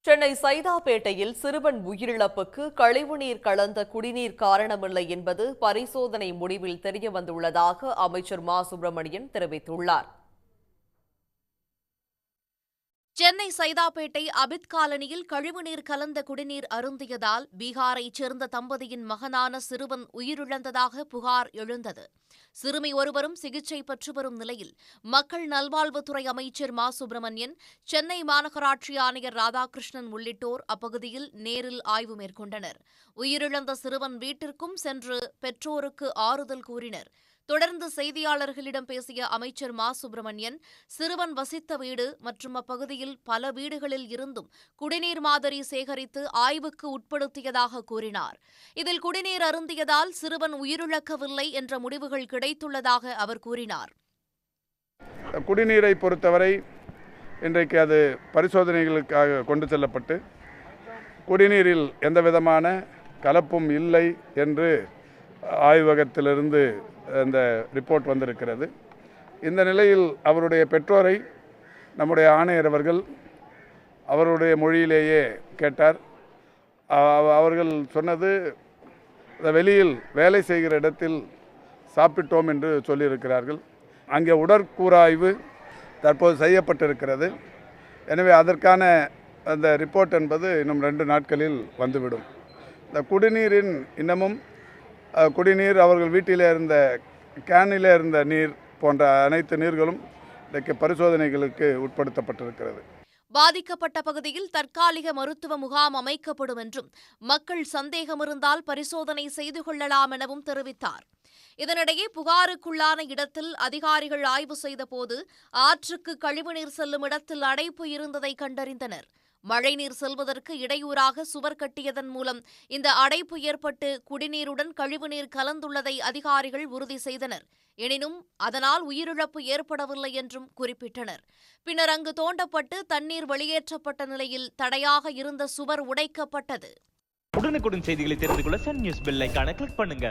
சென்னை சைதாப்பேட்டையில் சிறுவன் உயிரிழப்புக்கு கழிவுநீர் கலந்த குடிநீர் காரணமில்லை என்பது பரிசோதனை முடிவில் தெரியவந்துள்ளதாக அமைச்சர் மா சுப்பிரமணியன் தெரிவித்துள்ளார். சென்னை சைதாப்பேட்டை அபித் காலனியில் கழிவுநீர் கலந்த குடிநீர் அருந்தியதால் பீகாரைச் சேர்ந்த தம்பதியின் மகனான சிறுவன் உயிரிழந்ததாக புகார் எழுந்தது. சிறுமி ஒருவரும் சிகிச்சை பெற்று வரும் நிலையில் மக்கள் நல்வாழ்வுத்துறை அமைச்சர் மா சுப்பிரமணியன், சென்னை மாநகராட்சி ஆணையர் ராதாகிருஷ்ணன் உள்ளிட்டோர் அப்பகுதியில் நேரில் ஆய்வு மேற்கொண்டனர். உயிரிழந்த சிறுவன் வீட்டிற்கும் சென்று பெற்றோருக்கு ஆறுதல் கூறினர். தொடர்ந்து செய்தியாளர்களிடம் பேசிய அமைச்சர் மா சுப்பிரமணியன், சிறுவன் வசித்த வீடு மற்றும் அப்பகுதியில் பல வீடுகளில் இருந்தும் குடிநீர் மாதிரி சேகரித்து ஆய்வுக்கு உட்படுத்தியதாக கூறினார். இதில் குடிநீர் அருந்தியதால் சிறுவன் உயிரிழக்கவில்லை என்ற முடிவுகள் கிடைத்துள்ளதாக அவர் கூறினார். குடிநீரை பொறுத்தவரை இன்றைக்கு அது பரிசோதனைகளுக்காக கொண்டு செல்லப்பட்டு குடிநீரில் எந்தவிதமான கலப்பும் இல்லை என்று ஆய்வகத்திலிருந்து அந்த ரிப்போர்ட் வந்திருக்கிறது. இந்த நிலையில் அவருடைய பெற்றோரை நம்முடைய ஆணையர் அவர்கள் அவருடைய மொழியிலேயே கேட்டார். அவர்கள் சொன்னது, வெளியில் வேலை செய்கிற இடத்தில் சாப்பிட்டோம் என்று சொல்லியிருக்கிறார்கள். அங்கே உடற்கூறாய்வு தற்போது செய்யப்பட்டிருக்கிறது. எனவே அதற்கான அந்த ரிப்போர்ட் என்பது இன்னும் 2 நாட்களில் வந்துவிடும். இந்த குடிநீரின் இன்னமும் குடிநீர், அவர்கள் வீட்டிலே இருந்த கேனிலே இருந்த நீர் போன்ற அனைத்து நீர்களும் இன்றைக்கு பரிசோதனைகளுக்கு உட்படுத்தப்பட்டிருக்கிறது. பாதிக்கப்பட்ட பகுதியில் தற்காலிக மருத்துவ முகாம் அமைக்கப்படும் என்றும், மக்கள் சந்தேகம் இருந்தால் பரிசோதனை செய்து கொள்ளலாம் எனவும் தெரிவித்தார். இதனிடையே புகாருக்குள்ளான இடத்தில் அதிகாரிகள் ஆய்வு செய்தபோது ஆற்றுக்கு கழிவுநீர் செல்லும் இடத்தில் அடைப்பு இருந்ததை கண்டறிந்தனர். மழைநீர் செல்வதற்கு இடையூறாக சுவர் கட்டியதன் மூலம் இந்த அடைப்பு ஏற்பட்டு குடிநீருடன் கழிவுநீர் கலந்துள்ளதை அதிகாரிகள் உறுதி செய்தனர். எனினும் அதனால் உயிரிழப்பு ஏற்படவில்லை என்றும் குறிப்பிட்டனர். பின்னர் அங்கு தோண்டப்பட்டு தண்ணீர் வெளியேற்றப்பட்ட நிலையில் தடையாக இருந்த சுவர் உடைக்கப்பட்டது. உடனுக்குடன் செய்திகளை தெரிந்து கொள்ள சன் நியூஸ் பெல் ஐகானை கிளிக் பண்ணுங்க.